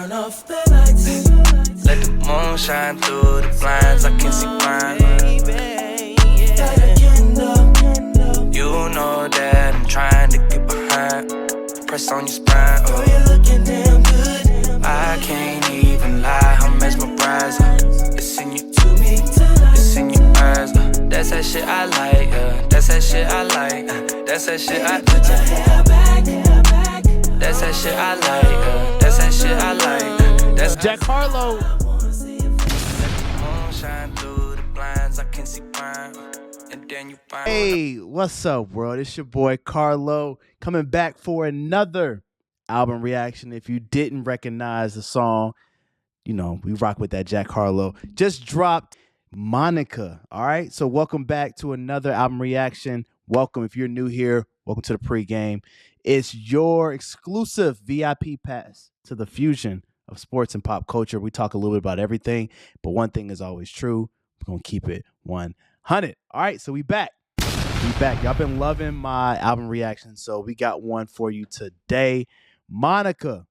turn off the lights. Let the moon shine through the blinds. I can see fine. Light a candle. You know that I'm trying to get behind. Press on your spine. Oh, you're looking damn good. I can't even lie. I'm mesmerized. It's in you. It's in your eyes. That's that shit I like. That's that shit I like. That's that shit I put your hair back. That's that shit I like. That's that shit I like. That's Jack Harlow. Hey, what's up, world? It's your boy Carlo coming back for another album reaction. If you didn't recognize the song, you know, we rock with that Jack Harlow. Just dropped Monica. All right. So welcome back to another album reaction. Welcome. If you're new here, welcome to the pregame. It's your exclusive VIP pass to the fusion of sports and pop culture. We talk a little bit about everything, but one thing is always true. We're going to keep it 100. All right. So we back. Y'all been loving my album reaction. So we got one for you today. Monica.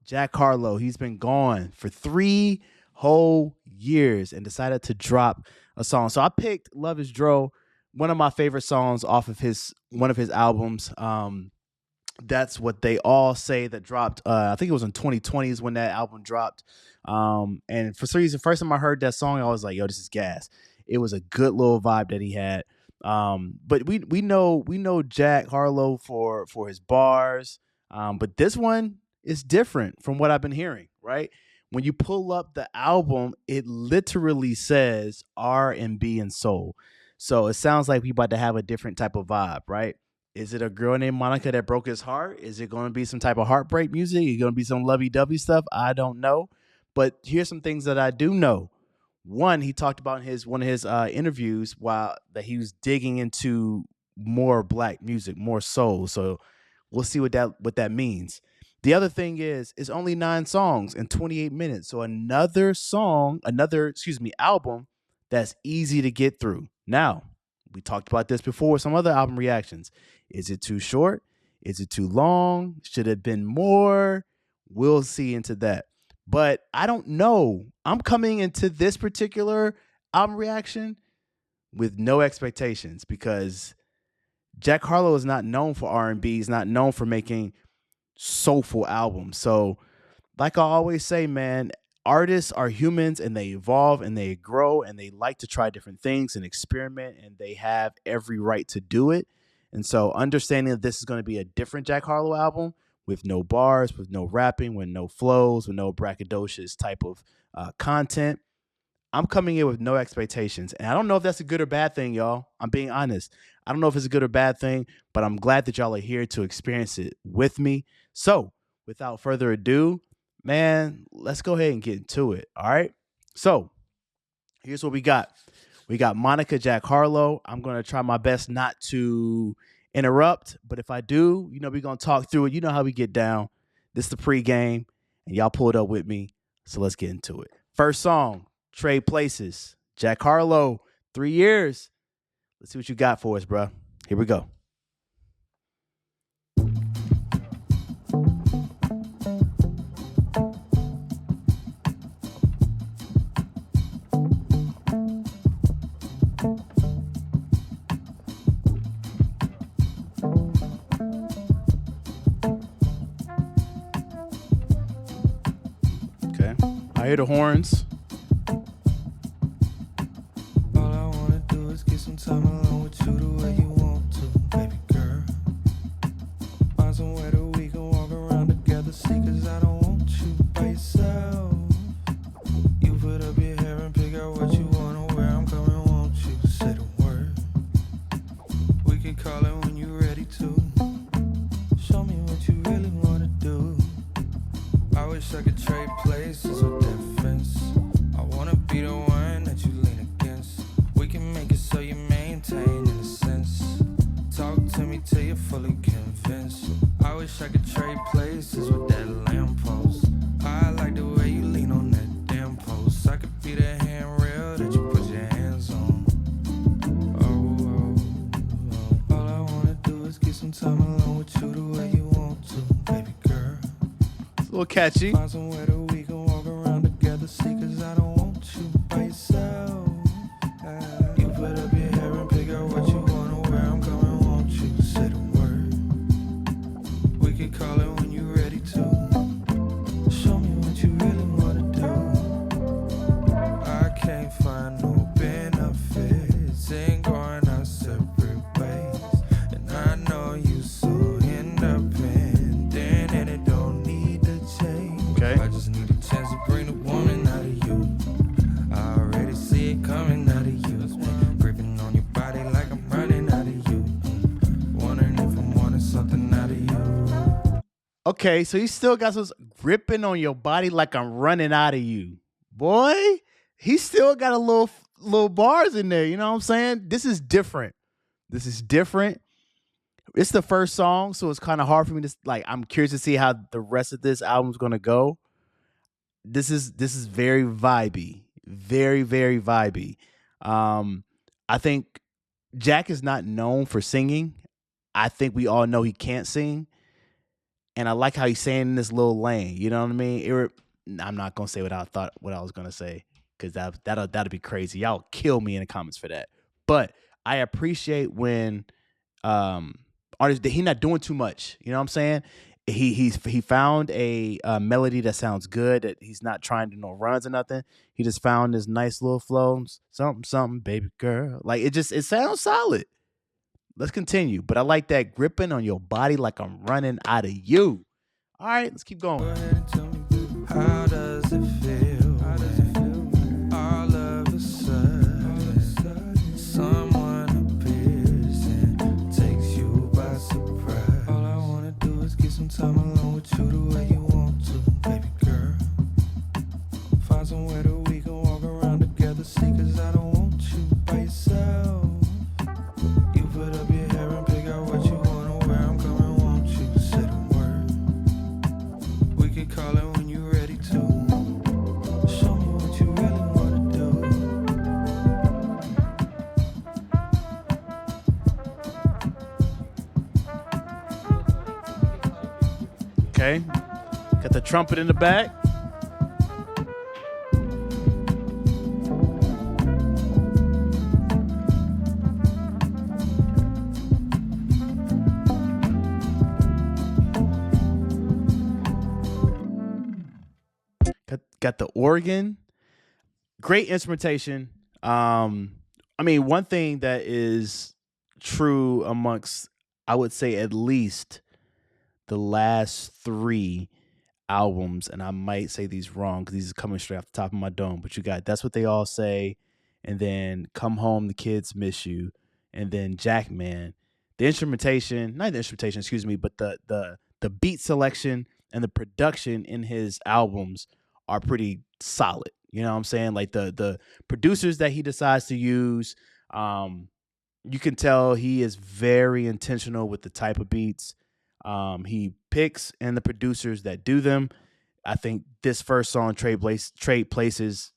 Jack Harlow, he's been gone for 3 whole years and decided to drop a song. So I picked Love Is Dro, one of my favorite songs off of one of his albums. That's What They All Say, that dropped, I think it was in 2020 is when that album dropped. And for some reason, first time I heard that song, I was like, yo, this is gas. It was a good little vibe that he had. But we know Jack Harlow for his bars. But this one is different from what I've been hearing, right? When you pull up the album, it literally says R&B and soul. So it sounds like we about to have a different type of vibe, right? Is it a girl named Monica that broke his heart? Is it going to be some type of heartbreak music? Is it going to be some lovey-dovey stuff? I don't know. But here's some things that I do know. One, he talked about in one of his interviews that he was digging into more black music, more soul. So we'll see what that means. The other thing is, it's only 9 songs in 28 minutes. So another album that's easy to get through. Now, we talked about this before with some other album reactions. Is it too short? Is it too long? Should it have been more? We'll see into that. But I don't know. I'm coming into this particular album reaction with no expectations because Jack Harlow is not known for R&B. He's not known for making soulful albums. So like I always say, man, artists are humans and they evolve and they grow and they like to try different things and experiment, and they have every right to do it. And so understanding that this is going to be a different Jack Harlow album with no bars, with no rapping, with no flows, with no braggadocious type of content, I'm coming in with no expectations. And I don't know if that's a good or bad thing, y'all. I'm being honest. I don't know if it's a good or bad thing, but I'm glad that y'all are here to experience it with me. So without further ado, man, let's go ahead and get into it. All right. So here's what we got. We got Monica, Jack Harlow. I'm going to try my best not to interrupt, but if I do, you know, we're going to talk through it. You know how we get down. This is the pregame, and y'all pulled up with me. So let's get into it. First song, Trade Places. Jack Harlow, 3 years. Let's see what you got for us, bro. Here we go. Okay, I hear the horns. Time alone with you the way you want to, baby girl. Find somewhere that we can walk around together, see, cause I don't want you by yourself. You put up your hair and pick out what you wanna wear. I'm coming, won't you say the word? We can call it when you're ready to. Show me what you really wanna do. I wish I could trade places with that fence. I wanna be the one that you lean against. We can make it so you maintain in a sense. Talk to me till you're fully convinced. I wish I could trade places with that lamppost. I like the way you lean on that damn post. I could be the handrail that you put your hands on. Oh. All I wanna do is get some time alone with you the way you want to, baby girl. little catchy. Find somewhere that we can walk around together. See, cause I don't want you by yourself. You put up your hair and pick out what you wanna wear. I'm coming, won't you say the word? We could call it when you're ready to. Show me what you really wanna do. I can't find no benefits in going our separate ways. And I know you so independent and it don't need to change. Okay. I just need a chance to bring the woman out of you. I already see it coming out of you. Gripping on your body like I'm running out of you. Wondering if I'm wanting something out of you. Okay, so he still got some gripping on your body like I'm running out of you. Boy, he still got a little bars in there. You know what I'm saying? This is different. This is different. It's the first song, so it's kind of hard for me to like. I'm curious to see how the rest of this album's gonna go. This is very vibey, very very vibey. I think Jack is not known for singing. I think we all know he can't sing, and I like how he's saying in this little lane. You know what I mean? I'm not gonna say what I thought what I was gonna say because that'll be crazy. Y'all kill me in the comments for that. But I appreciate when artists that he not doing too much. You know what I'm saying? He found a melody that sounds good. That he's not trying to do no runs or nothing. He just found this nice little flow, something something, baby girl. Like it sounds solid. Let's continue. But I like that gripping on your body like I'm running out of you. All right, let's keep going. Go ahead and tell me, how does it feel? When all of a sudden someone appears and takes you by surprise. All I wanna do is get some time alone with you the way you want to, baby girl. Find somewhere that we can walk around together. See, cause I don't want you by yourself. You put up your hair and pick out what you wanna wear. I'm coming, won't you say the word? We could call it when you're ready to. Show me what you really wanna do. Okay. Got the trumpet in the back. Got the organ. Great instrumentation. I mean, one thing that is true amongst, I would say, at least the last 3 albums, and I might say these wrong because these are coming straight off the top of my dome, but you got That's What They All Say, and then Come Home, The Kids Miss You, and then Jackman. The instrumentation, not the instrumentation, excuse me, but the beat selection and the production in his albums are pretty solid. You know what I'm saying? Like the producers that he decides to use, you can tell he is very intentional with the type of beats he picks and the producers that do them. I think this first song, Trade Places,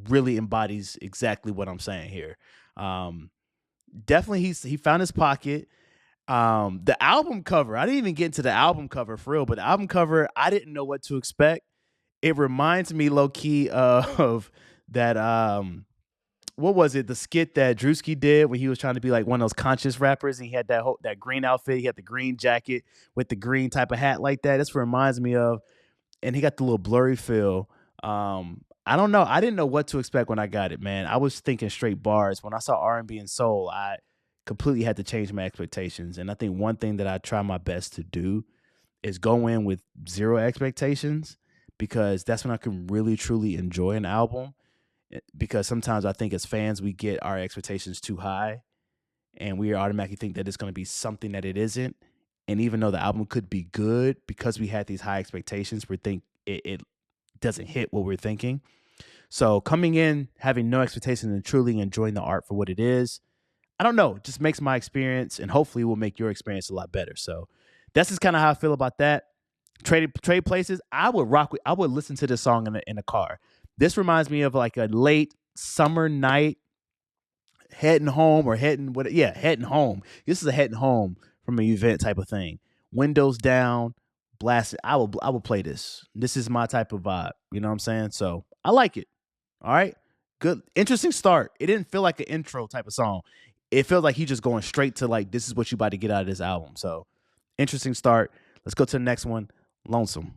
really embodies exactly what I'm saying here. Definitely he found his pocket. The album cover, I didn't even get into the album cover for real, but the album cover, I didn't know what to expect. It reminds me low key of that what was it? The skit that Drewski did when he was trying to be like one of those conscious rappers, and he had that green outfit, he had the green jacket with the green type of hat like that. That's what it reminds me of. And he got the little blurry feel. I don't know. I didn't know what to expect when I got it, man. I was thinking straight bars. When I saw R&B and soul, I completely had to change my expectations. And I think one thing that I try my best to do is go in with 0 expectations, because that's when I can really truly enjoy an album. Because sometimes I think as fans, we get our expectations too high and we automatically think that it's going to be something that it isn't. And even though the album could be good, because we had these high expectations, we think it doesn't hit what we're thinking. So coming in, having no expectations and truly enjoying the art for what it is, I don't know, just makes my experience, and hopefully will make your experience a lot better. So that's just kind of how I feel about that. Trade Places, I would listen to this song in the car. This reminds me of like a late summer night, heading home. Heading home. This is a heading home from an event type of thing. Windows down, blast it. I will play this. This is my type of vibe. You know what I'm saying? So I like it. All right. Good. Interesting start. It didn't feel like an intro type of song. It felt like he just going straight to like, this is what you about to get out of this album. So interesting start. Let's go to the next one. Lonesome.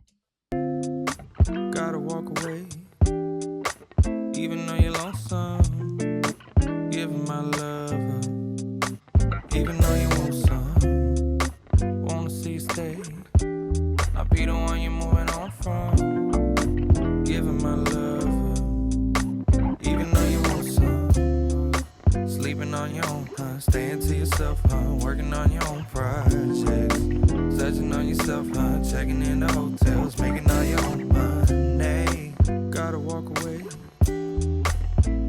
Gotta walk away, even though you're lonesome. Giving my love up, even though you want some. Wanna see you stay, not be the one you're moving on from. Giving my love up, even though you want some. Sleeping on your own, huh? Staying to yourself, huh? Working on your own projects. Searching on yourself, huh? Checking in the hotels, making all your own money. Gotta walk away,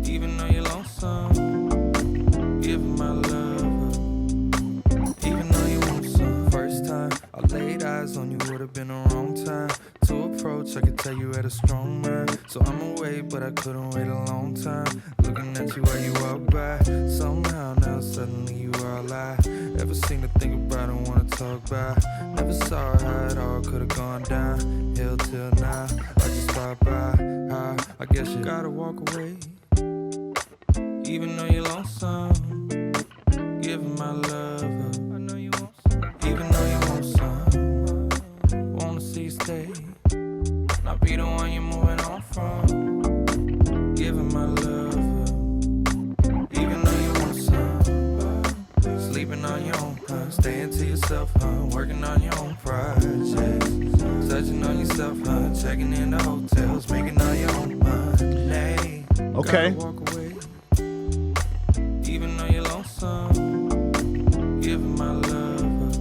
even though you're lonesome. Giving my love up, even though you want some. First time I laid eyes on you would've been the wrong time to approach. I could tell you had a strong mind, so I'ma wait, but I couldn't wait a long time. Looking at you while you walk by, somehow now suddenly you are alive. Ever seen to think about and wanna talk about? Never saw how it all could've gone down. Hill till now, I just thought by. I guess you gotta walk away, even though you're lonesome. Giving my love up, I know you want some. Even though you want some. Wanna see you stay, not be the one you're moving on from. Giving my love up, even though you want some. Sleeping on your own, huh? Staying to yourself, huh? Working on your own projects. Searching on yourself, huh? Checking in the hotels, making all your own money. Okay. Gotta walk away, even though you're lonesome. Giving my love up,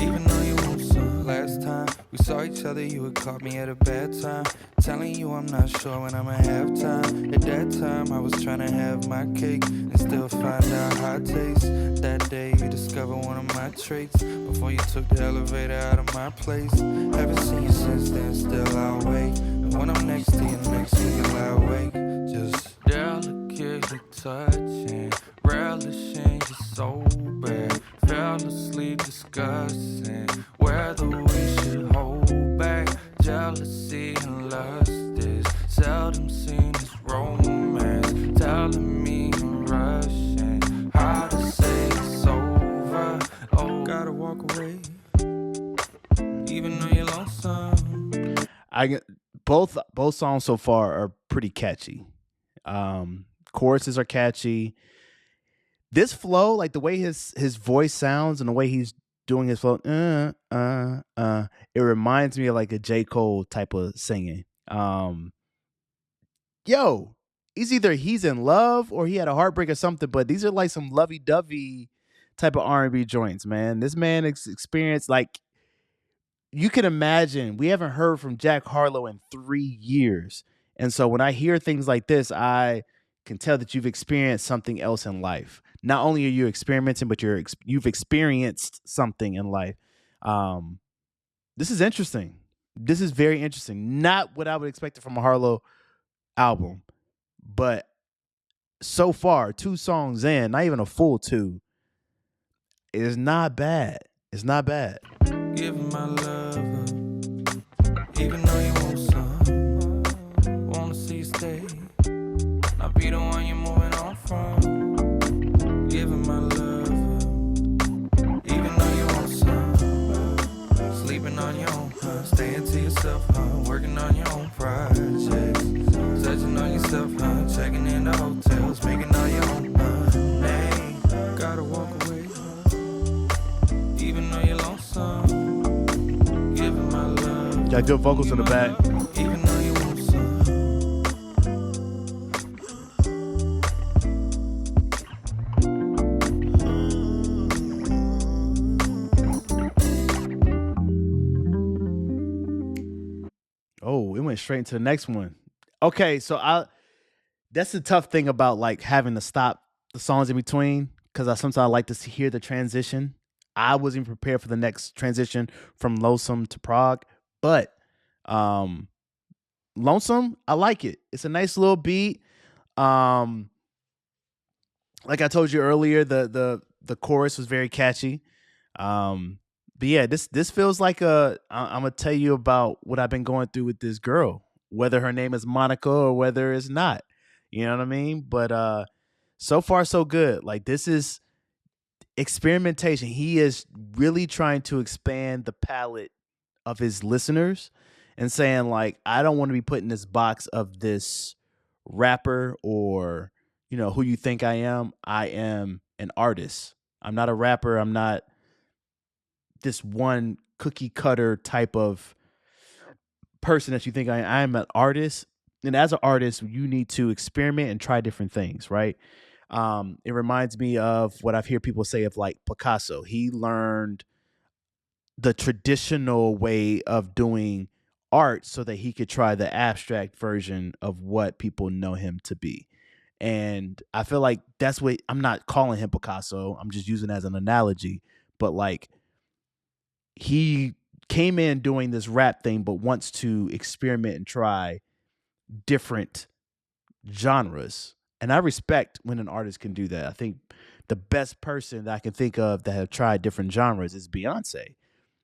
even though you want some. Last time we saw each other, you had caught me at a bad time, telling you I'm not sure when I'ma have time. At that time I was trying to have my cake and still find out how it tastes. That day you discovered one of my traits, before you took the elevator out of my place. Haven't seen you since then, still I'll wait. And when I'm next to you next week, I'll lie awake. Just delicately touching, relishing you so bad. Fell asleep discussing whether we should hold back. Jealousy and lust is seldom seen as romance. Telling me I'm rushing, how to say it's over. Oh, gotta walk away, even though you're lonesome. Both songs so far are pretty catchy. Choruses are catchy. This flow, like the way his voice sounds and the way he's doing his flow, it reminds me of like a J. Cole type of singing. Yo, he's in love or he had a heartbreak or something, but these are like some lovey-dovey type of R&B joints, man. This man experienced, like, you can imagine, we haven't heard from Jack Harlow in 3 years. And so when I hear things like this, I can tell that you've experienced something else in life. Not only are you experimenting, but you've experienced something in life. This is interesting. This is very interesting. Not what I would expect from a Harlow album, but so far, 2 songs in, not even a full 2, it is not bad. It's not bad. Giving my love up, even though you want some. Wanna see you stay, not be the one you're moving on from. Giving my love up, even though you want some. Sleeping on your own, huh? Staying to yourself, huh? Working on your own projects. Searching on yourself, huh? Checking in the hotels, making all your own money. Gotta walk away, even though you're lonesome. Giving my love. Got good vocals in the back. Even though you want Oh, it went straight into the next one. Okay, so that's the tough thing about like having to stop the songs in between, because I sometimes like to hear the transition. I wasn't prepared for the next transition from Lonesome to Prague, but Lonesome, I like it. It's a nice little beat. Like I told you earlier, the chorus was very catchy. But yeah, this feels like I'm gonna tell you about what I've been going through with this girl, whether her name is Monica or whether it's not. You know what I mean? But so far so good. Like this is experimentation. He is really trying to expand the palette of his listeners and saying like I don't want to be put in this box of this rapper or who you think I am. I am an artist. I'm not a rapper. I'm not this one cookie cutter type of person that you think I am an artist. And as an artist, you need to experiment and try different things, right? It reminds me of what I've heard people say of like Picasso. He learned the traditional way of doing art so that he could try the abstract version of what people know him to be. And I feel like that's what I'm not calling him Picasso. I'm just using it as an analogy. But like he came in doing this rap thing, but wants to experiment and try different genres. And I respect when an artist can do that. I think the best person that I can think of that have tried different genres is Beyonce.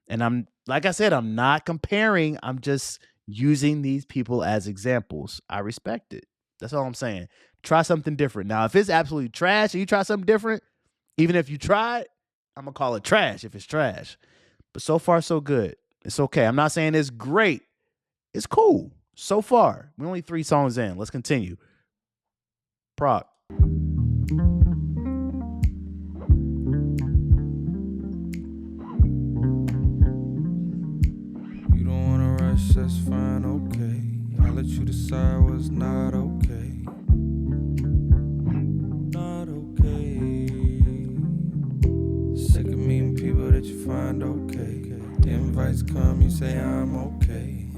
And I'm like I said, I'm not comparing. I'm just using these people as examples. I respect it. That's all I'm saying. Try something different. Now, if it's absolutely trash and you try something different, even if you try it, I'm gonna call it trash if it's trash. But so far, so good. It's okay. I'm not saying it's great. It's cool. So far. We're only 3 songs in. Let's continue. Proc. You don't wanna rush, that's fine, okay. I'll let you decide what's not okay. Not okay. Sick of meeting people that you find okay. The invites come, you say I'm okay.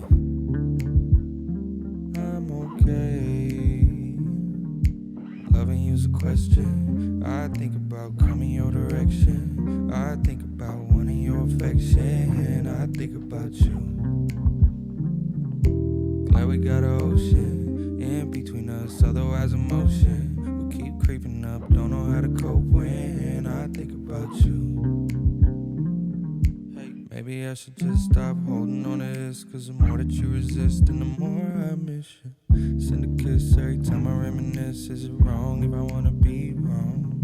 I'm okay. Loving you's a question. I think about coming your direction. I think about wanting your affection. I think about you. Glad we got an ocean in between us, otherwise emotion will keep creeping up. Don't know how to cope when I think about you. Maybe I should just stop holding on to this, cause the more that you resist and the more I miss you. Send a kiss every time I reminisce. Is it wrong if I wanna be wrong?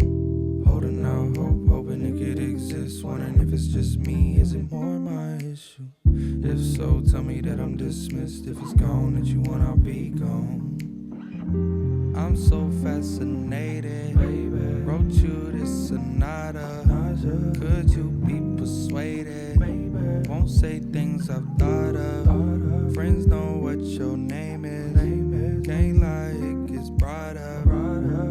Holding out hope, hoping it could exist. Wondering if it's just me, is it more my issue? If so, tell me that I'm dismissed. If it's gone that you want, I'll be gone. I'm so fascinated, baby. Wrote you this sonata. Could you be persuaded? Baby. Won't say things I've thought of. Friends know what your name is. Can't lie, it gets brought up.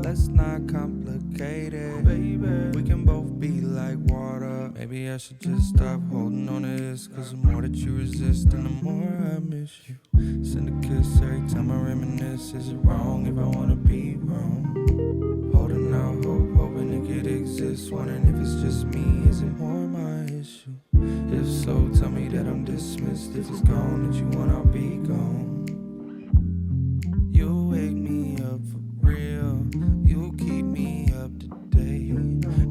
Let's not complicate it. Baby. We can both be like water. Maybe I should just stop holding on to this, cause the more that you resist and the more I miss you. Send a kiss every time I reminisce. Is it wrong if I wanna be wrong? Holding out hope, hoping it could exist. Wondering if it's just me, is it more my issue? If so, tell me that I'm dismissed. If it's gone that you want, I'll be gone. You wake me up for real. You keep me up to date.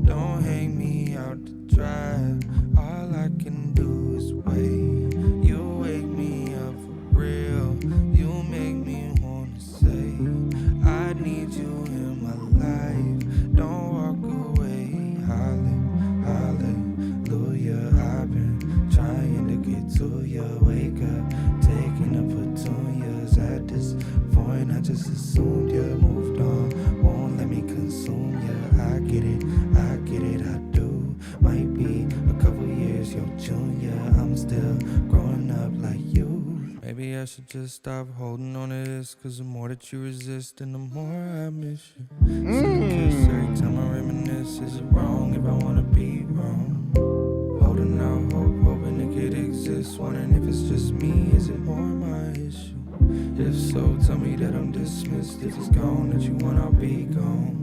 Don't hang me out to dry. All I can do is wait. You wake me up for real. You make me wanna say I need you in my life. Don't walk away. Hallelujah. I've been trying to get to you. Wake up, taking the petunias. At this point, I just assumed you moved on. Won't let me consume you. I get it, I do. Might be a couple years your junior. I'm still growing up like you. Maybe I should just stop holding on to this, cause the more that you resist and the more I miss you. Send a kiss every time I reminisce. Is it wrong if I wanna be wrong? Holding out hope, hoping it could exist. Wondering if it's just me, is it more my issue? If so, tell me that I'm dismissed. If it's gone that you want, I'll be gone.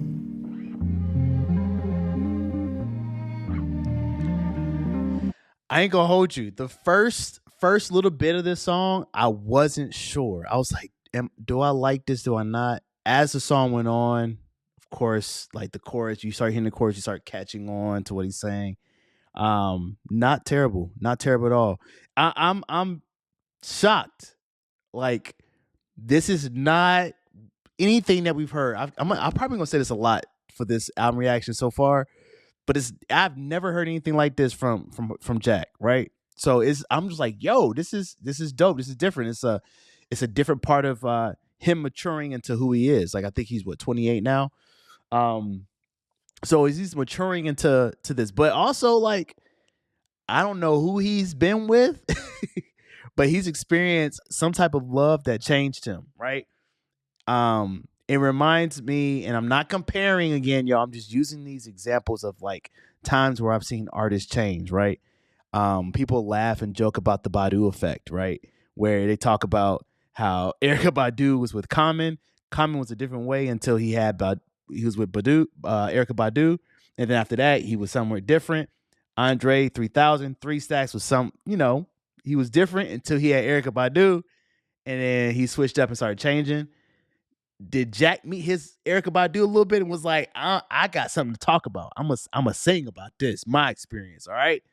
I ain't gonna hold you. The first little bit of this song, I wasn't sure. I was like, do I like this? Do I not? As the song went on, of course, like the chorus, you start hearing the chorus, you start catching on to what he's saying. Not terrible, not terrible at all. I'm shocked. Like, this is not anything that we've heard. I'm probably gonna say this a lot for this album reaction so far, but I've never heard anything like this from Jack, right? So I'm just like, yo, this is dope. This is different. It's a different part of him maturing into who he is. Like, I think he's 28 now. So he's maturing into this, but also, like, I don't know who he's been with, but he's experienced some type of love that changed him, right? It reminds me, and I'm not comparing again, y'all. I'm just using these examples of like times where I've seen artists change, right? People laugh and joke about the Badu effect, right? Where they talk about how Erykah Badu was with Common. Common was a different way until he was with Erykah Badu, and then after that he was somewhere different. Andre 3000, Three Stacks was he was different until he had Erykah Badu, and then he switched up and started changing. Did Jack meet his Erykah Badu a little bit and was like, I got something to talk about. I'm a sing about this, my experience, all right?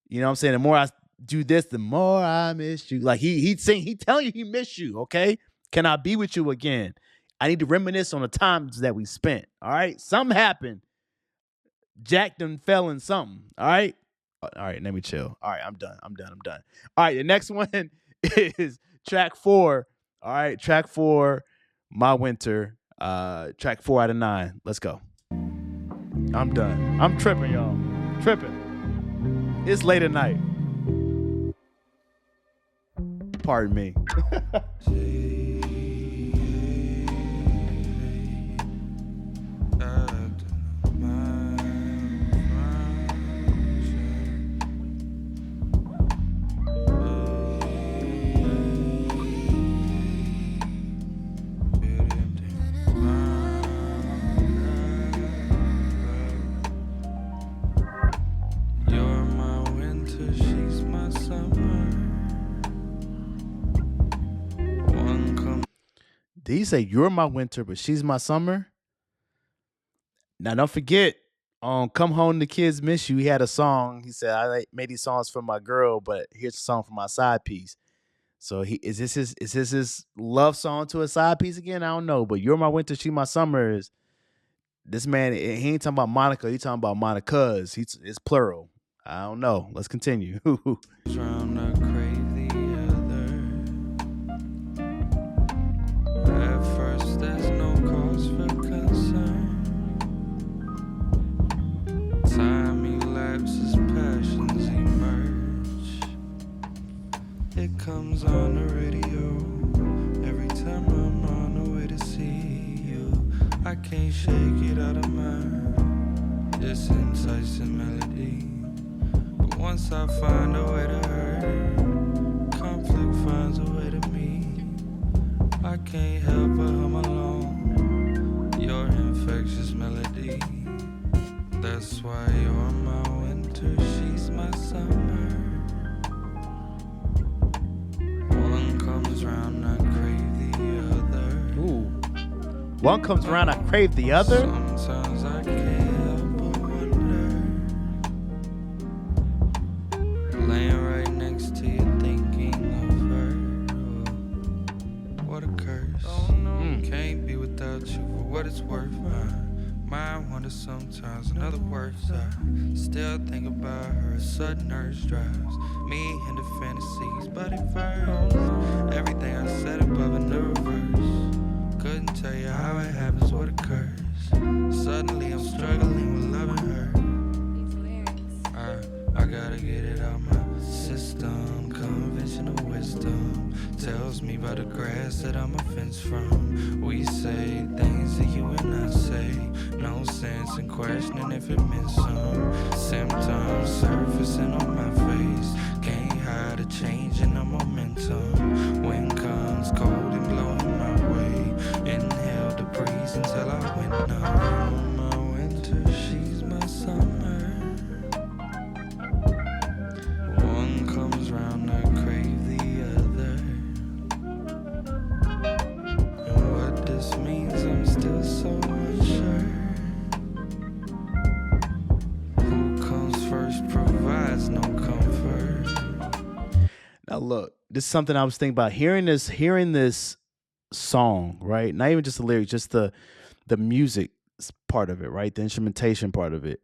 You know what I'm saying? The more I do this, the more I miss you. Like, he'd sing, he telling you he miss you, okay? Can I be with you again? I need to reminisce on the times that we spent, all right? Something happened. Jack done fell in something, all right? All right, let me chill. All right, I'm done. All right, the next one is track 4. All right, track 4, My Winter. Track 4 out of 9. Let's go. I'm done. I'm tripping, y'all. Tripping. It's late at night. Pardon me. Did he say you're my winter, but she's my summer? Now don't forget, Come Home the Kids Miss You, he had a song. He said, I made these songs for my girl, but here's a song for my side piece. So is this his love song to a side piece again? I don't know. But You're My Winter, She My Summer is this man, he ain't talking about Monica, he talking about Monicas. It's plural. I don't know. Let's continue. There's no cause for concern. Time elapses, passions emerge. It comes on the radio every time I'm on the way to see you. I can't shake it out of mind, this enticing melody. But once I find a way to hurt, conflict finds a way to meet. I can't help but hum along your infectious melody. That's why you're my winter, she's my summer. One comes round, I crave the other. Ooh. One comes around, I crave the other. Sometimes I can't help but wonder, laying right next to you thinking of her. What a curse. Oh no, can't be without you for what it's worth. My wonder sometimes, in other words, I still think about her. A sudden urge drives me into fantasies, but it first, everything I said above in the reverse. Couldn't tell you how it happens, what occurs. Suddenly I'm struggling with loving her. I gotta get it out my system. Conventional wisdom tells me by the grass that I'm a fence from. We say things that you and I say, no sense in questioning if it meant some. Symptoms surfacing on my face, can't hide a change in the momentum. Wind comes cold and blowing my way, inhale the breeze until I went numb. My winter, she's my summer. One comes round, I crave the other. And what this means, I'm still so unsure. Who comes first? Now look, this is something I was thinking about hearing this song, right? Not even just the lyrics, just the music part of it, right? The instrumentation part of it.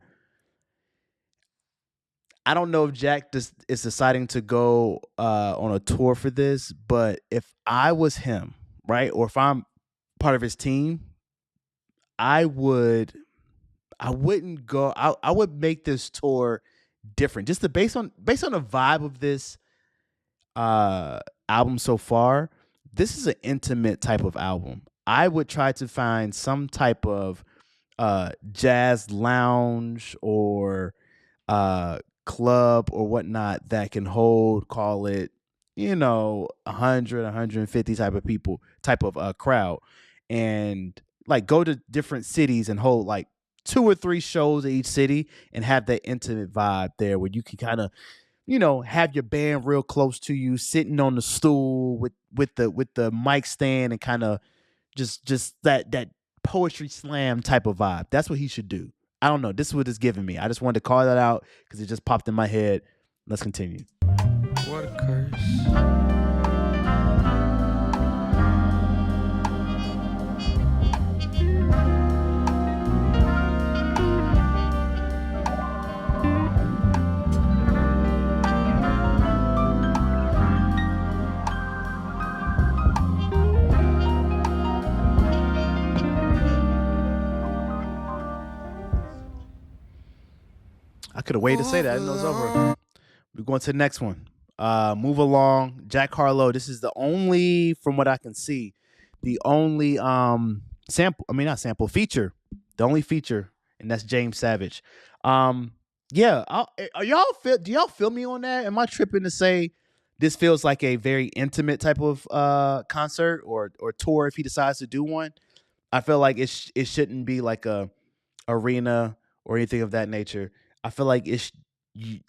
I don't know if Jack just is deciding to go on a tour for this, but if I was him, right, or if I'm part of his team, I would I wouldn't go. I would make this tour different, just to based on the vibe of this uh album so far. This is an intimate type of album. I would try to find some type of jazz lounge or club or whatnot that can hold, call it, 100, 150 type of people, type of crowd, and like go to different cities and hold like two or three shows in each city and have that intimate vibe there where you can kind of have your band real close to you, sitting on the stool with the mic stand and kind of just that poetry slam type of vibe. That's what he should do. I don't know. This is what it's giving me. I just wanted to call that out because it just popped in my head. Let's continue. What a curse. I could have waited to say that. I didn't know it was over. We're going to the next one. Move along. Jack Harlow. This is the only, from what I can see, the only sample. I mean, not sample, feature. The only feature, and that's James Savage. Yeah. Are y'all do y'all feel me on that? Am I tripping to say this feels like a very intimate type of concert or tour if he decides to do one? I feel like it shouldn't be like a arena or anything of that nature. I feel like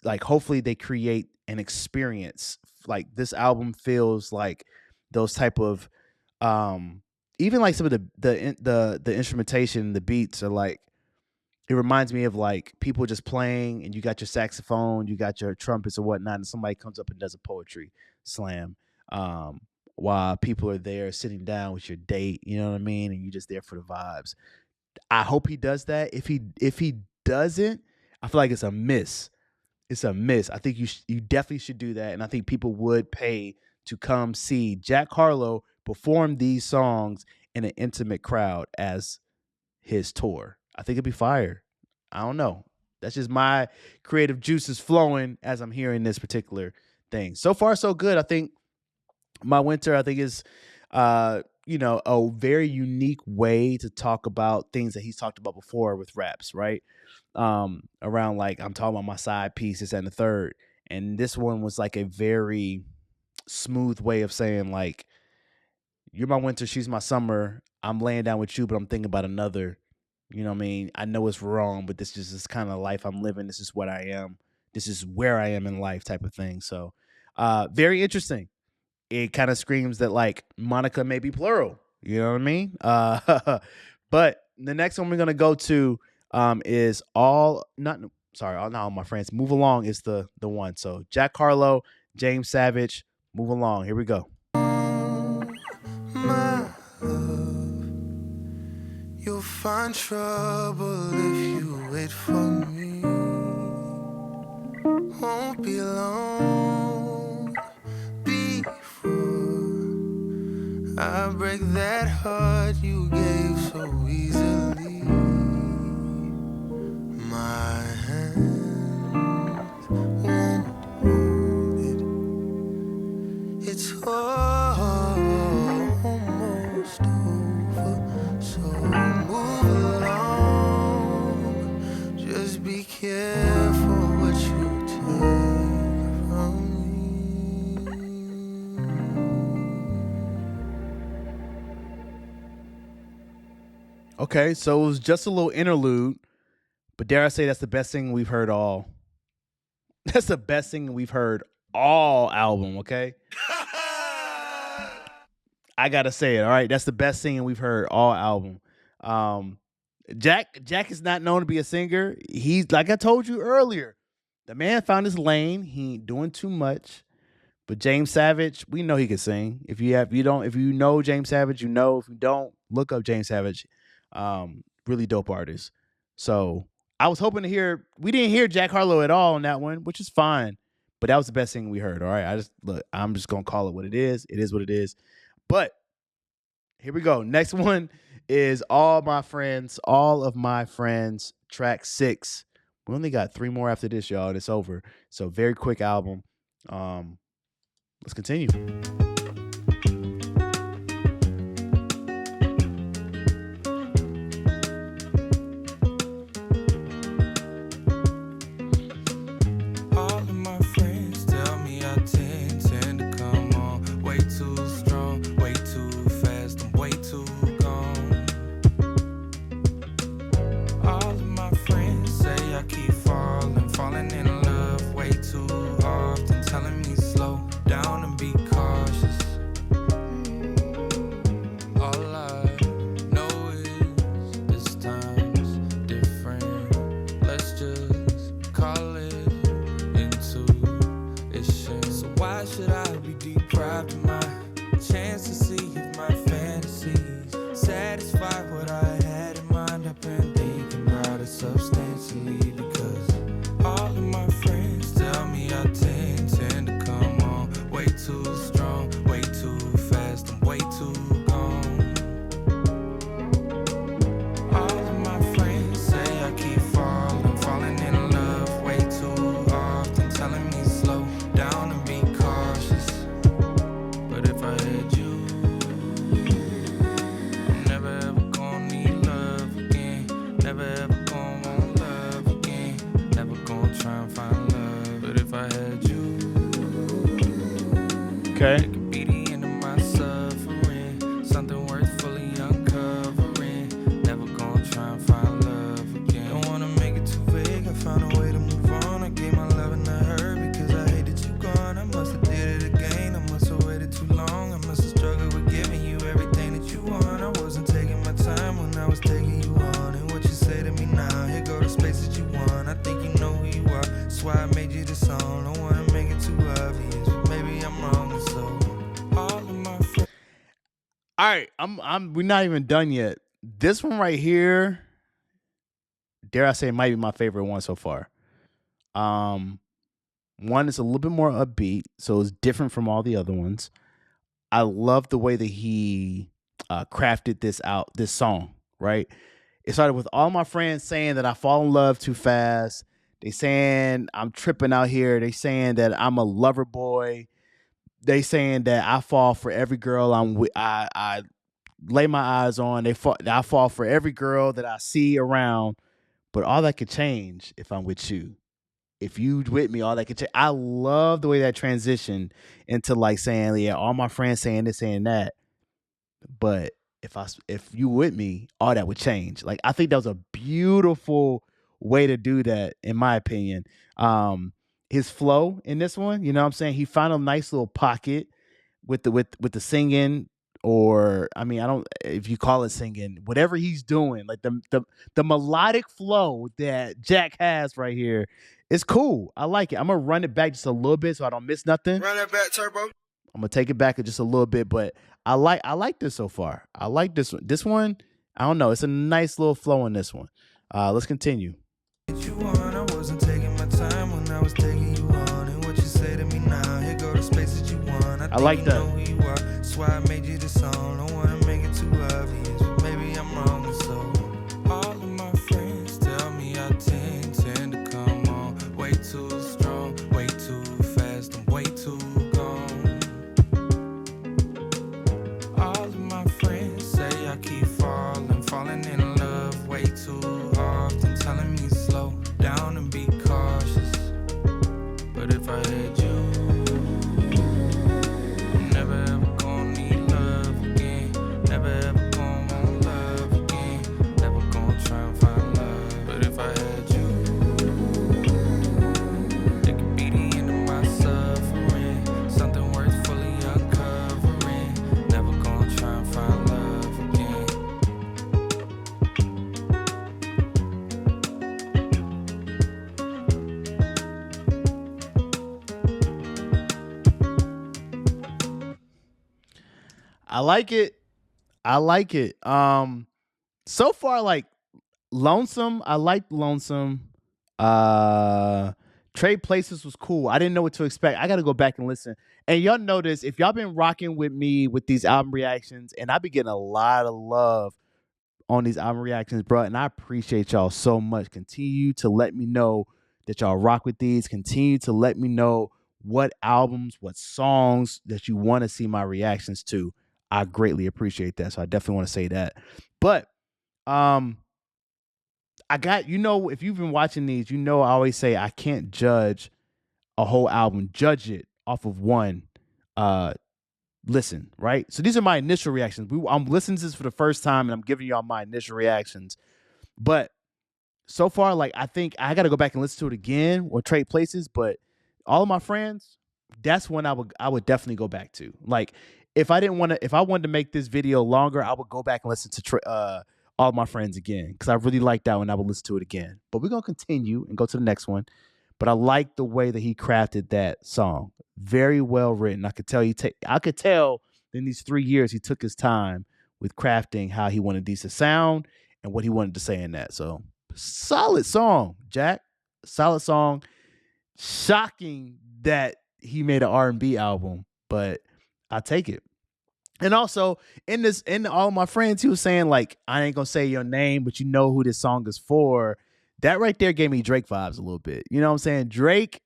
like hopefully they create an experience. Like this album feels like those type of um even like some of the instrumentation, the beats are like, it reminds me of like people just playing and you got your saxophone, you got your trumpets or whatnot, and somebody comes up and does a poetry slam. While people are there sitting down with your date, you know what I mean? And you just there for the vibes. I hope he does that. If he doesn't, I feel like it's a miss. It's a miss. I think you definitely should do that, and I think people would pay to come see Jack Harlow perform these songs in an intimate crowd as his tour. I think it'd be fire. I don't know. That's just my creative juices flowing as I'm hearing this particular thing. So far, so good. I think my winter, I think, is a very unique way to talk about things that he's talked about before with raps, right? Around like I'm talking about my side pieces and the third. And this one was like a very smooth way of saying like, you're my winter, she's my summer. I'm laying down with you, but I'm thinking about another. You know what I mean? I know it's wrong, but this is kind of life I'm living. This is what I am. This is where I am in life type of thing. So very interesting. It kind of screams that like Monica may be plural. You know what I mean? But the next one we're gonna go to is all not sorry, all not all my friends. Move along is the one. So Jack Harlow, James Savage, move along. Here we go. My love, you'll find trouble if you wait for me. Won't be long before I break that heart you gave so easily. My hands won't hold it. It's almost over, so move along. Just be careful what you take from me. Okay, so it was just a little interlude, but dare I say that's the best thing we've heard all. That's the best thing we've heard all album, okay? I gotta say it. All right, that's the best thing we've heard all album. Um, Jack is not known to be a singer. He's like I told you earlier. The man found his lane. He ain't doing too much, But James Savage, we know he can sing. If you know James Savage, you know. If you don't, look up James Savage. Really dope artist. So I was hoping to hear. We didn't hear Jack Harlow at all on that one, which is fine. But that was the best thing we heard. All right, I'm just gonna call it what it is. It is what it is. But here we go. Next one is All of My Friends, track 6. We only got 3 more after this, y'all, and it's over. So very quick album. Let's continue. All of my friends tell me I tend to come on way too strong, way too fast, I'm way too gone. All of my friends say I keep falling in love way too often, telling me slow down and be cautious. All I know is this time's different. Let's just call it intuition. So why should I be deprived of my chance to see if my fantasies satisfy what I had in mind? I've been thinking about it substantially because all of my friends tell me I tend to come on way too strong, way too fast, I'm way too gone. All of my friends say I keep falling in love way too often, telling me slow down and be cautious. But if I had you, I'm never ever gonna need love again, never ever gonna want love again, never gonna try and find love. But if I had you, Okay. it could be the end of my suffering, something worth fully uncovering, never gonna try and find love again. Don't wanna make it too vague, I found a way to move on. I gave my loving to her because I hate that you gone. I must have did it again, I must have waited too long, I must have struggled with giving you everything that you want. I wasn't taking my time when I was taking you on. And what you say to me now, here go the spaces you want. I think you know who you are, that's why I made you this song. Don't wanna make it too obvious, but maybe I'm wrong. And so all of my friends. All right, we're not even done yet. This one right here, dare I say, might be my favorite one so far. One is a little bit more upbeat, so it's different from all the other ones. I love the way that he crafted this song, right? It started with all my friends saying that I fall in love too fast. They saying I'm tripping out here. They saying that I'm a lover boy. They saying that I fall for every girl I lay my eyes on. I fall for every girl that I see around. But all that could change if I'm with you. If you with me, all that could change. I love the way that transitioned into like saying, yeah, all my friends saying this, saying that. But if you with me, all that would change. Like I think that was a beautiful way to do that, in my opinion. His flow in this one, you know what I'm saying? He found a nice little pocket with the singing, or I mean, I don't if you call it singing, whatever he's doing, like the melodic flow that Jack has right here is cool. I like it. I'm gonna run it back just a little bit so I don't miss nothing. Run that back, Turbo. I'm gonna take it back just a little bit, but I like this so far. I like this one. This one, I don't know. It's a nice little flow in this one. Let's continue. You on, I wasn't taking my time when I was taking you on. And what you say to me now, here go the spaces you want. I like think that. you know who you are, that's why I made you this song. Don't wanna make it too obvious, but maybe I'm wrong. And so all of my friends tell me I tend to come on way too strong, way too fast, I'm way too gone. All of my friends say I keep falling in love way too often, telling me slow down and be cautious. But if I had you, I'm never ever gonna need love again, never ever gonna I like it. I like it. So far, like Lonesome, I liked Lonesome. Trade Places was cool. I didn't know what to expect. I got to go back and listen. And y'all notice if y'all been rocking with me with these album reactions, and I've been getting a lot of love on these album reactions, bro. And I appreciate y'all so much. Continue to let me know that y'all rock with these. Continue to let me know what albums, what songs that you want to see my reactions to. I greatly appreciate that. So I definitely want to say that. But I got, if you've been watching these, I always say I can't judge a whole album, judge it off of one listen, right? So these are my initial reactions. I'm listening to this for the first time and I'm giving y'all my initial reactions. But so far, like, I think I got to go back and listen to it again or trade places. But all of my friends, that's when I would definitely go back to. Like, if I wanted to make this video longer, I would go back and listen to all of my friends again because I really like that one. I would listen to it again. But we're gonna continue and go to the next one. But I like the way that he crafted that song. Very well written. I could tell in these 3 years he took his time with crafting how he wanted these to sound and what he wanted to say in that. So solid song, Jack. Solid song. Shocking that he made an R&B album, but I take it. And also in all my friends, he was saying like, I ain't gonna say your name, but you know who this song is for. That right there gave me Drake vibes a little bit. You know what I'm saying? Drake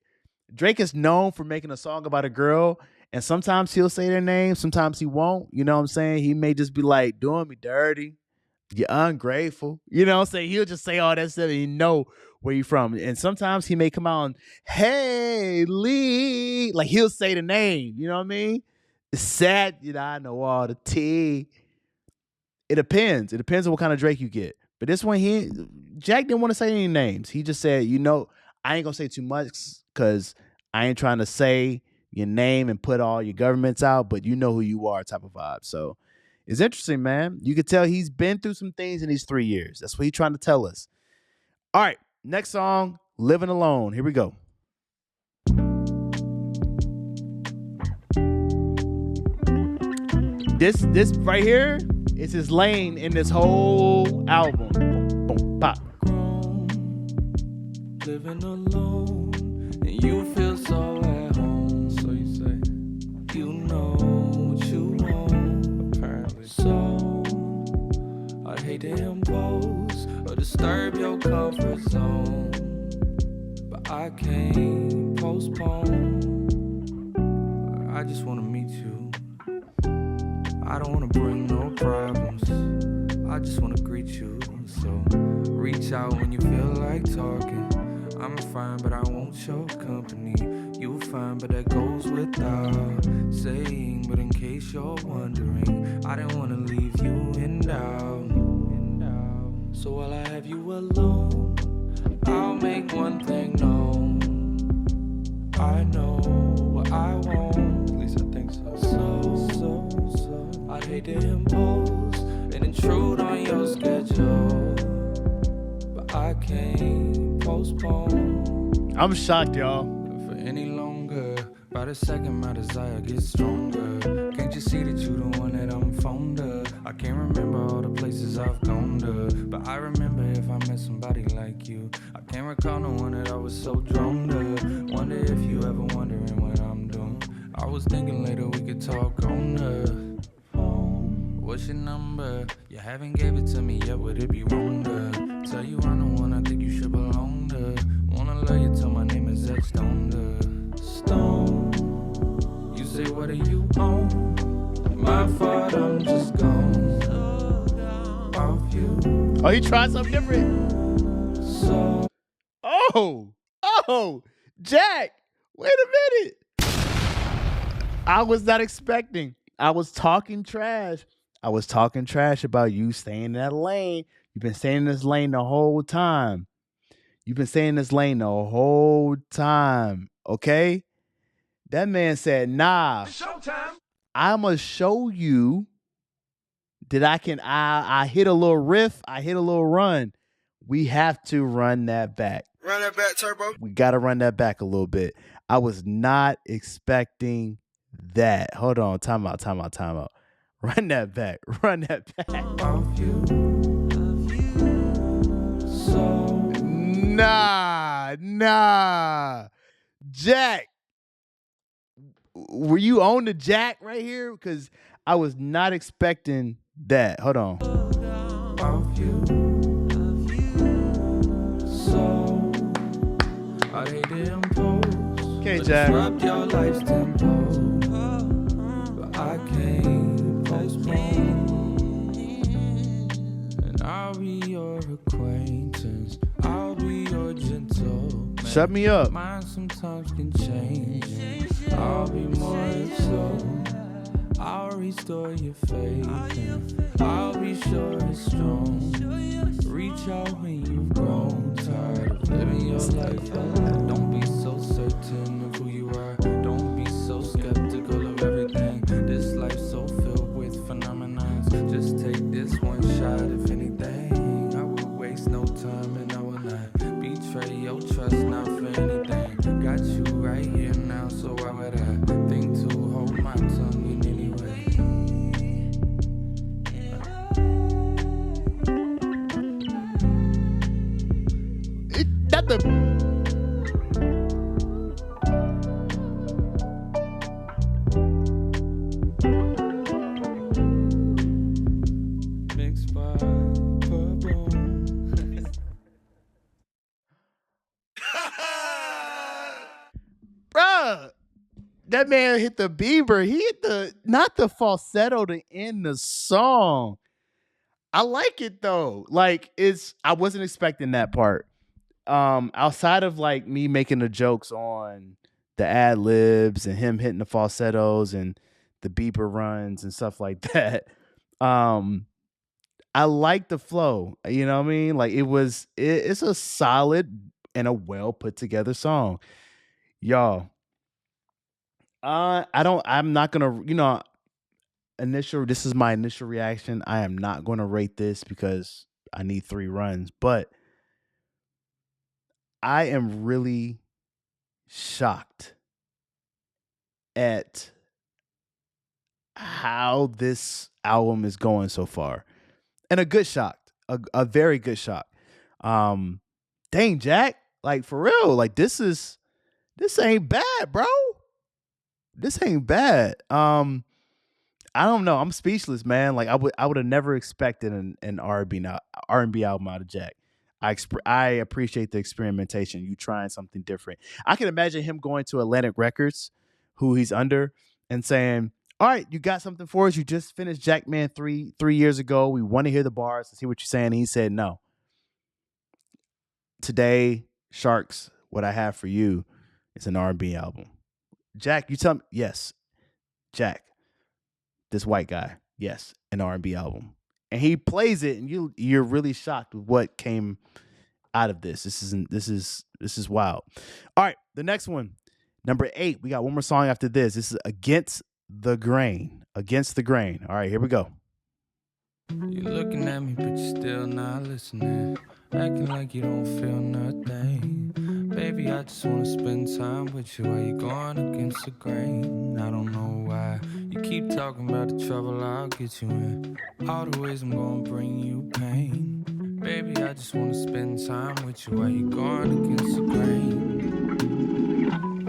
is known for making a song about a girl, and sometimes he'll say their name, sometimes he won't. You know what I'm saying? He may just be like, doing me dirty. You're ungrateful. You know what I'm saying? He'll just say all that stuff and you know where you from. And sometimes he may come out and, hey, Lee. Like he'll say the name. You know what I mean? It's sad, I know all the tea. It depends. It depends on what kind of Drake you get. But this one, Jack didn't want to say any names. He just said, I ain't gonna say too much because I ain't trying to say your name and put all your governments out, but you know who you are type of vibe. So it's interesting, man. You could tell he's been through some things in these 3 years. That's what he's trying to tell us. All right, next song, Living Alone. Here we go. This right here is his lane in this whole album. Boom, boom, pop. Living alone, and you feel so at home. So you say, you know what you want. Apparently so. I'd hate to impose or disturb your comfort zone, but I can't postpone. I just wanna meet you. I don't wanna bring no problems. I just wanna greet you. So reach out when you feel like talking. I'm fine, but I won't show company. You fine, but that goes without saying. But in case you're wondering, I didn't wanna leave you in doubt. So while I have you alone, I'll make one thing known. I know what I want. At least I think so. So I'd hate to impose and intrude on your schedule, but I can't postpone. I'm shocked, y'all. For any longer, by the second my desire gets stronger. Can't you see that you the one that I'm fond of? I can't remember all the places I've gone to, but I remember if I met somebody like you. I can't recall no one that I was so drawn to. Wonder if you ever wondering what I'm doing. I was thinking later we could talk on the phone. What's your number? You haven't gave it to me yet, would it be wrong to tell you I'm the one I think you should belong to? Wanna love you till my name is etched on the stone. You say what are you on? My fault, I'm just gone off you. Oh, he tried something different. So Oh, Jack, wait a minute. I was not expecting. I was talking trash. About you staying in that lane. You've been staying in this lane the whole time. Okay? That man said, nah. it's showtime. I'ma show you that I hit a little riff, I hit a little run. We have to run that back. Run that back, Turbo. We got to run that back a little bit. I was not expecting that. Hold on. Time out. Run that back. Run that back. of you. So Nah. Jack, were you on the Jack right here? Because I was not expecting that. Hold on. of you. So I hate to impose. Okay, Jack. Disrupt your life's tempo. But I can't postpone. And I'll be your acquaintance. I'll be your gentle. Shut me up. Mine sometimes can change. I'll be more if so. I'll restore your faith. And I'll be sure it's strong. Reach out when you've grown tired of living your life alone. Don't be so certain of who you are. Don't be so skeptical of everything. This life's so filled with phenomena. Just take this one shot, if anything. I will waste no time and I will not betray your trust, not for anything. Got you right here now, so why would I think to hold my tongue in any way? Not the. Mixed by purple. Bruh, that man hit the Bieber. He hit the, not the falsetto to end the song. I like it though. Like, I wasn't expecting that part. Outside of like me making the jokes on the ad libs and him hitting the falsettos and the Bieber runs and stuff like that. I like the flow. You know what I mean? Like it's a solid and a well put together song. Y'all. I'm not gonna, this is my initial reaction. I am not gonna rate this because I need 3 runs, but I am really shocked at how this album is going so far. And a good shock. A very good shock. Dang, Jack, like for real, like this ain't bad, bro. This ain't bad. I don't know. I'm speechless, man. Like I would have never expected an R&B album out of Jack. I appreciate the experimentation. You trying something different. I can imagine him going to Atlantic Records, who he's under, and saying, "All right, you got something for us. You just finished Jackman 3 years ago. We want to hear the bars and see what you're saying." And he said, "No. Today, Sharks, what I have for you is an R&B album." Jack, you tell me. Yes, Jack, this white guy. Yes, an R&B album. And he plays it, and you're really shocked with what came out of this. This is wild. All right, the next one, number 8. We got one more song after this. This is Against the Grain. Against the Grain. All right, here we go. You're looking at me, but you're still not listening. Acting like you don't feel nothing. Baby, I just wanna spend time with you while you're going against the grain. I don't know why you keep talking about the trouble I'll get you in. All the ways I'm gonna bring you pain. Baby, I just wanna spend time with you while you're going against the grain.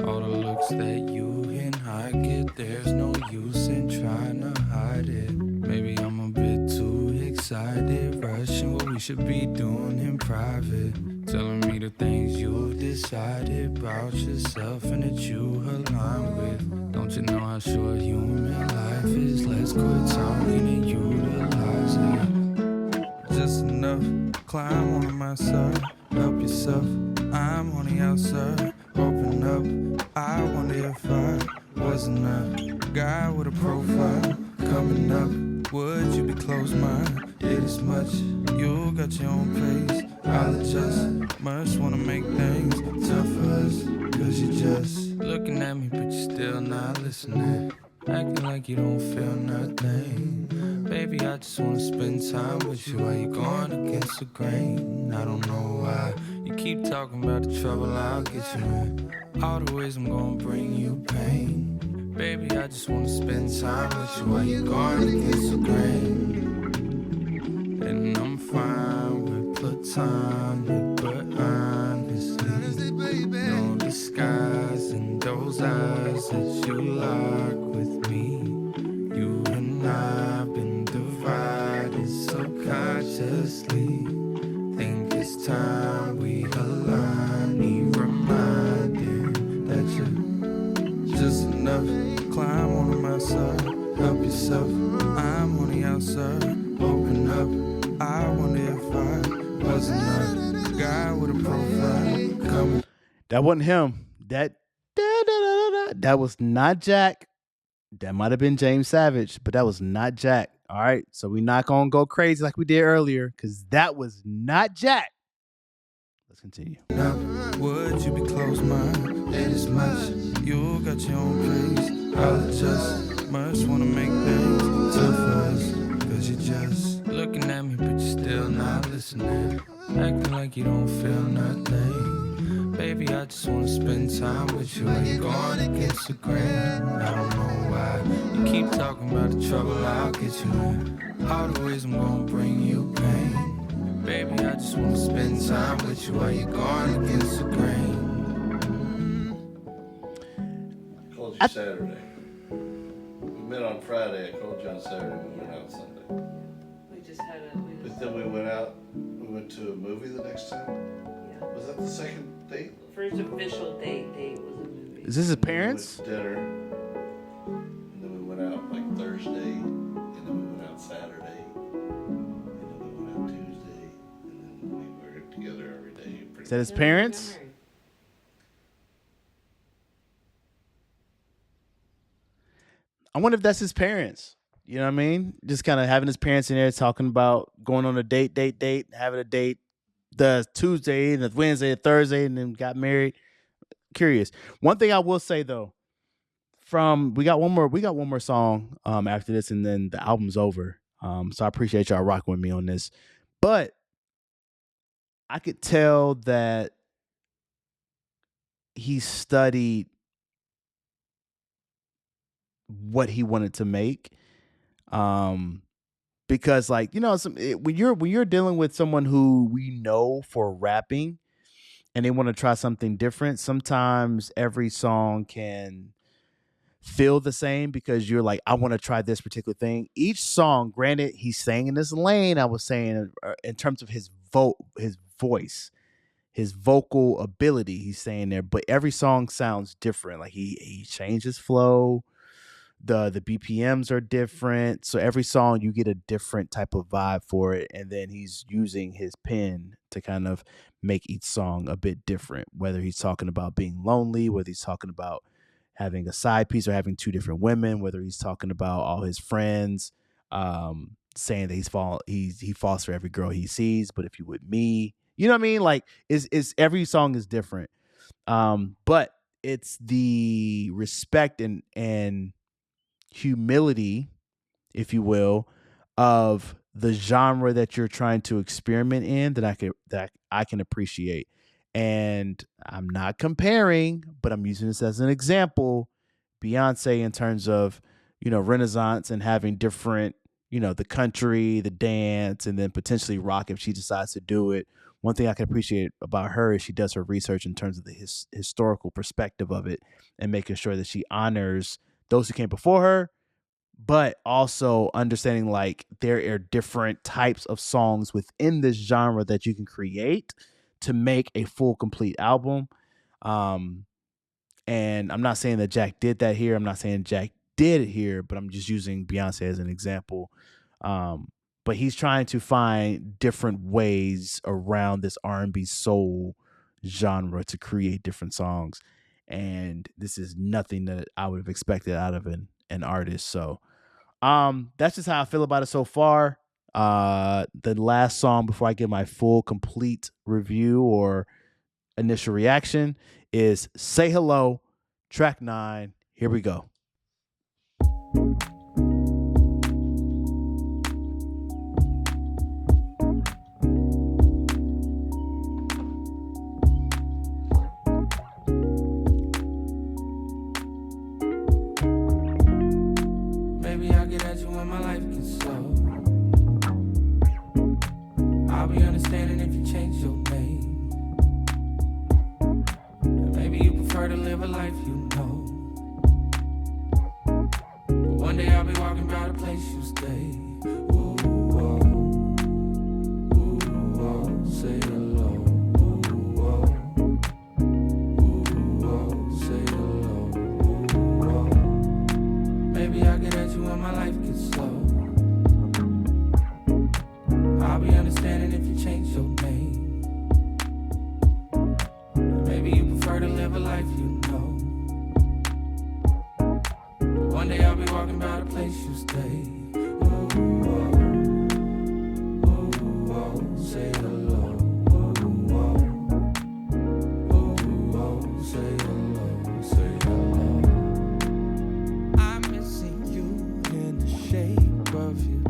All the looks that you and I get, there's no use in trying to hide it. Maybe I'm a bit too excited, rushing what we should be doing in private. Telling me the things you've decided about yourself and that you align with. Don't you know how short human life is? Let's quit talking and utilize it. Just enough, climb on my side. Help yourself, I'm on the outside. Open up, I wonder if I wasn't a guy with a profile. Coming up, would you be close-minded? Did as much, you got your own pace. I'll adjust, must wanna make things tough for us. Cause you're just looking at me, but you're still not listening. Acting like you don't feel nothing. Baby, I just wanna spend time with you while you're going against the grain. I don't know why you keep talking about the trouble I'll get you in. All the ways I'm gonna bring you pain. Baby, I just wanna spend time with you while you're gone against the grain. And I'm fine with platonic, but honestly, no disguise in those eyes that you lock with me. You and I've been divided subconsciously. Think it's time we align. Need reminding that you're just enough. Climb on my side, help yourself. I'm on the outside, open up. I wonder if I was enough. Guy with a profile coming. That wasn't him. That was not Jack. That might have been James Savage, but that was not Jack. All right. So we're not going to go crazy like we did earlier because that was not Jack. Let's continue. Would you be close-minded? Ain't as much. You got your own place. I'll adjust. Must want to make things tough for us. Cause you're just looking at me, but you're still not listening. Acting like you don't feel nothing. Baby, I just want to spend time with you when you're going against the grain. I don't know why you keep talking about the trouble I'll get you in. All the ways I'm gonna bring you pain. Baby, I just want to spend time with you while you're going against the grain. I called you Saturday. We met on Friday. I called you on Saturday. We went out Sunday. We just had a. But then we went out. We went to a movie the next time. Yeah. Was that the second date? First official date was a movie. Is this his parents? We went to dinner. And then we went out like Thursday. And then we went out Saturday. And then we went out Tuesday. And then we were together every day. Is that his parents? I wonder if that's his parents. You know what I mean? Just kind of having his parents in there talking about going on a date, having a date the Tuesday, the Wednesday, the Thursday, and then got married. Curious. One thing I will say though, we got one more song after this, and then the album's over. So I appreciate y'all rocking with me on this. But I could tell that he studied what he wanted to make. Because like, you know, when you're dealing with someone who we know for rapping and they want to try something different, sometimes every song can feel the same because you're like, I want to try this particular thing. Each song, granted, he's saying in this lane, I was saying in terms of his voice, his vocal ability, he's saying there, but every song sounds different. Like he changed his flow. The BPMs are different. So every song you get a different type of vibe for it. And then he's using his pen to kind of make each song a bit different, whether he's talking about being lonely, whether he's talking about having a side piece or having two different women, whether he's talking about all his friends, saying that he falls for every girl he sees, but if you with me, you know what I mean? Like is every song is different. But it's the respect and humility, if you will, of the genre that you're trying to experiment in that I can appreciate. And I'm not comparing, but I'm using this as an example. Beyonce in terms of, you know, Renaissance and having different, you know, the country, the dance, and then potentially rock if she decides to do it. One thing I can appreciate about her is she does her research in terms of the historical perspective of it and making sure that she honors those who came before her, but also understanding like there are different types of songs within this genre that you can create to make a full complete album. And I'm not saying that Jack did that here. I'm not saying Jack did it here, but I'm just using Beyonce as an example. But he's trying to find different ways around this R&B soul genre to create different songs. And this is nothing that I would have expected out of an artist. So that's just how I feel about it so far. The last song before I give my full complete review or initial reaction is Say Hello, track 9. Here we go. Maybe I'll get at you when my life gets slow. I'll be understanding if you change your name. Maybe you prefer to live a life you know. But one day I'll be walking by the place you stay. Ooh, oh, ooh, oh, say hello. Ooh, oh, ooh, oh, say hello. Ooh, oh. Maybe I'll get at you when my life gets slow. I'll be understanding if you change your name. Maybe you prefer to live a life you know. But one day I'll be walking by the place you stay. Ooh, oh, ooh, oh, say hello. Ooh, oh, ooh, oh, say hello, say hello. I'm missing you in the shape of you.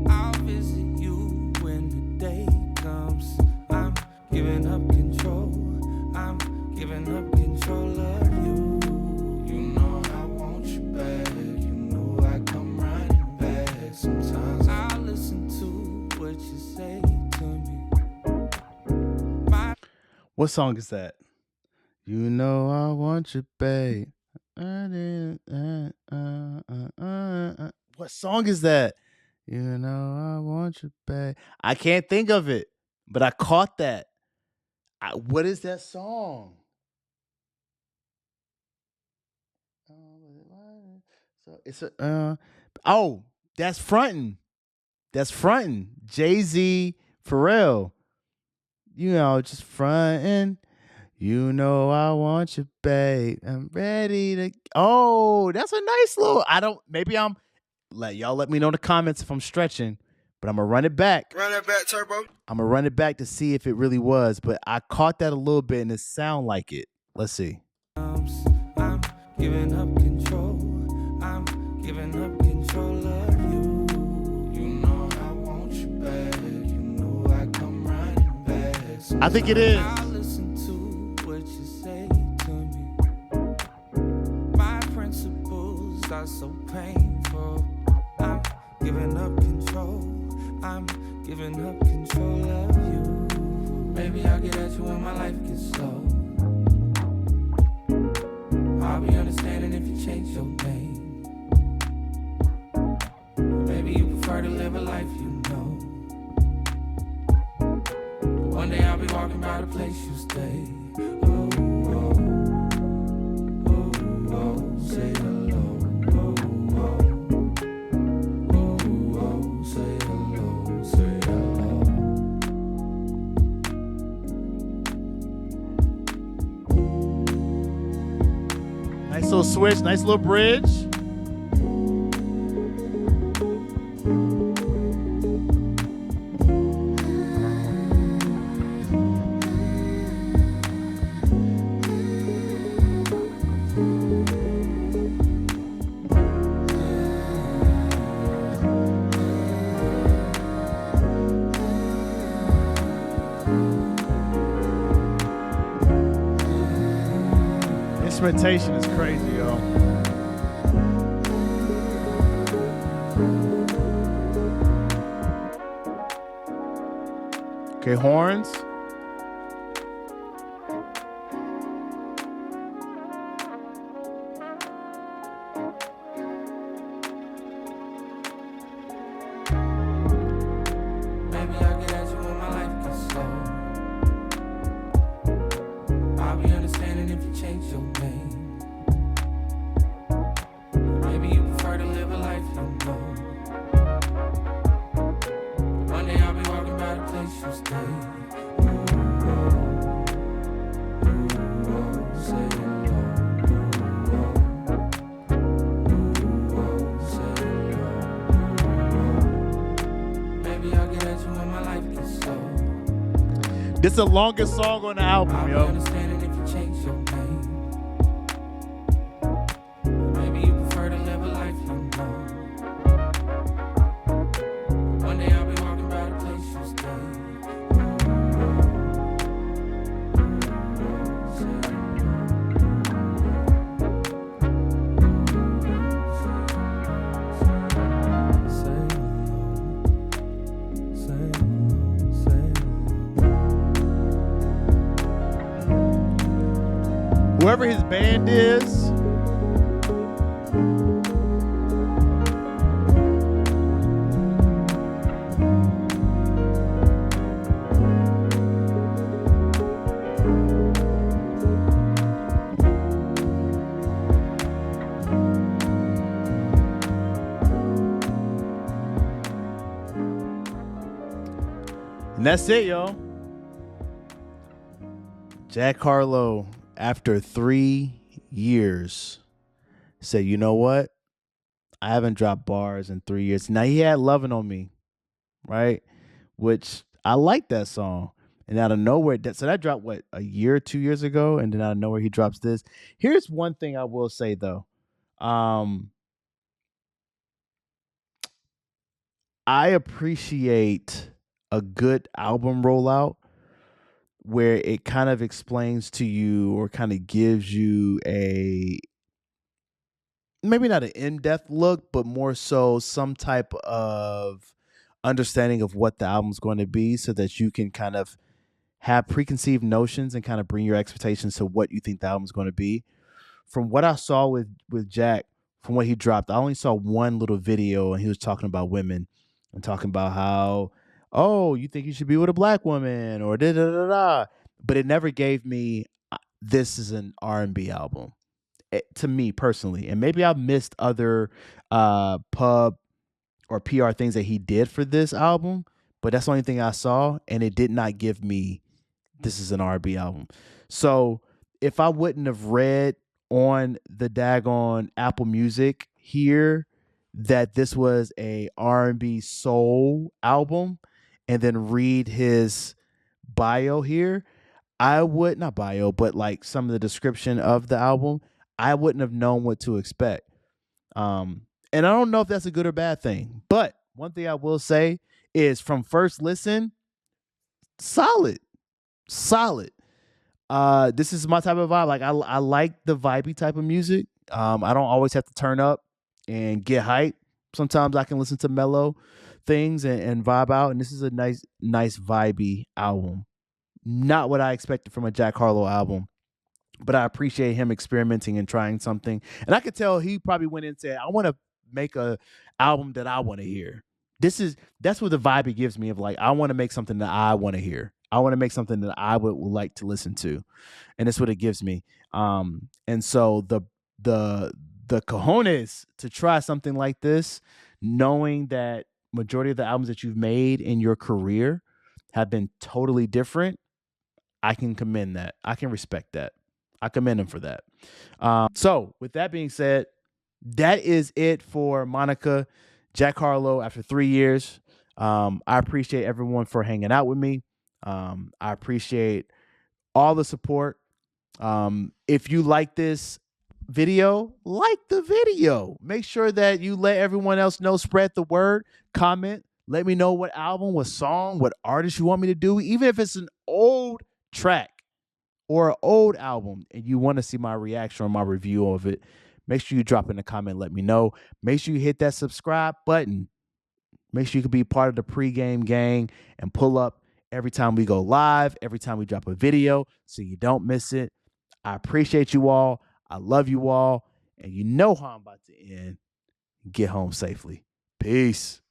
I'll visit you when the day comes. I'm giving up control. I'm giving up control of you. You know I want you back. You know I come running back. Sometimes I'll listen to what you say to me. What song is that? You know I want you, babe. What song is that? You know I want you, babe. I can't think of it, but I caught that. What is that song? So it's oh, that's frontin'. That's frontin'. Jay-Z, Pharrell. You know, just frontin'. You know I want you, babe. I'm ready to. Oh, that's a nice little. Maybe y'all let me know in the comments if I'm stretching, but I'm gonna run it back. Run that back, Turbo. I'm gonna run it back to see if it really was, but I caught that a little bit and it sound like it. Let's see. I'm giving up control. I'm giving up control of you. You know I want you back. You know I come running back. I think it is. I'll listen to what you say to me. My principles are so painful. I'm giving up control. I'm giving up control of you. Maybe I'll get at you when my life gets slow. I'll be understanding if you change your name. Maybe you prefer to live a life you know. But one day I'll be walking by the place you stay. Ooh, oh, ooh, oh, say hello. Ooh, oh, ooh, oh, say hello, say hello. Nice little switch, nice little bridge. Instrumentation is crazy, yo. Okay, horns. Maybe I'll get at you when my life gets slow. I'll be understanding if you change your name. Maybe you prefer to live a life you know. One day I'll be walking by the place you stay. Ooh, oh, ooh, oh, say hello. Ooh, oh, ooh, oh, say hello. Ooh, oh. Maybe I'll get at you when my life gets slow. This is the longest song on the album, I'll be yo. understanding if you change your name. Maybe you prefer to live a life you know. One day I'll be walking by the place you stay. Ooh, oh, ooh, oh, say hello. whoever his band is. And that's it, y'all. Jack Harlow, after 3 years, said, you know what? I haven't dropped bars in 3 years. Now, he had Lovin' on Me, right? Which I like that song. And out of nowhere, so that dropped, what, a year, 2 years ago? And then out of nowhere, he drops this. Here's one thing I will say, though. I appreciate a good album rollout where it kind of explains to you or kind of gives you a maybe not an in-depth look, but more so some type of understanding of what the album's going to be so that you can kind of have preconceived notions and kind of bring your expectations to what you think the album's going to be. From what I saw with Jack, from what he dropped, I only saw one little video and he was talking about women and talking about how, oh, you think you should be with a black woman or da da da da. But it never gave me this is an R&B album to me personally. And maybe I've missed other pub or PR things that he did for this album, but that's the only thing I saw, and it did not give me this is an R&B album. So if I wouldn't have read on the daggone Apple Music here that this was a R&B soul album and then read his bio here, I would not bio, but like some of the description of the album, I wouldn't have known what to expect. And I don't know if that's a good or bad thing, but one thing I will say is from first listen, solid. This is my type of vibe. Like I like the vibey type of music. I don't always have to turn up and get hype. Sometimes I can listen to mellow things and vibe out. And this is a nice vibey album. Not what I expected from a Jack Harlow album, but I appreciate him experimenting and trying something. And I could tell he probably went in and said, I want to make a album that I want to hear. That's what the vibe it gives me of like, I want to make something that I want to hear. I want to make something that I would like to listen to. And that's what it gives me. And so the cojones to try something like this, knowing that majority of the albums that you've made in your career have been totally different, I can commend that. I can respect that. I commend him for that. So with that being said, that is it for Monica, Jack Harlow after 3 years. I appreciate everyone for hanging out with me. I appreciate all the support. If you like this video, like the video. Make sure that you let everyone else know, spread the word, comment, let me know what album, what song, what artist you want me to do, even if it's an old track or an old album and you want to see my reaction or my review of it. Make sure you drop in a comment, let me know. Make sure you hit that subscribe button. Make sure you can be part of the pregame gang and pull up every time we go live, every time we drop a video so you don't miss it. I appreciate you all. I love you all. And you know how I'm about to end. Get home safely. Peace.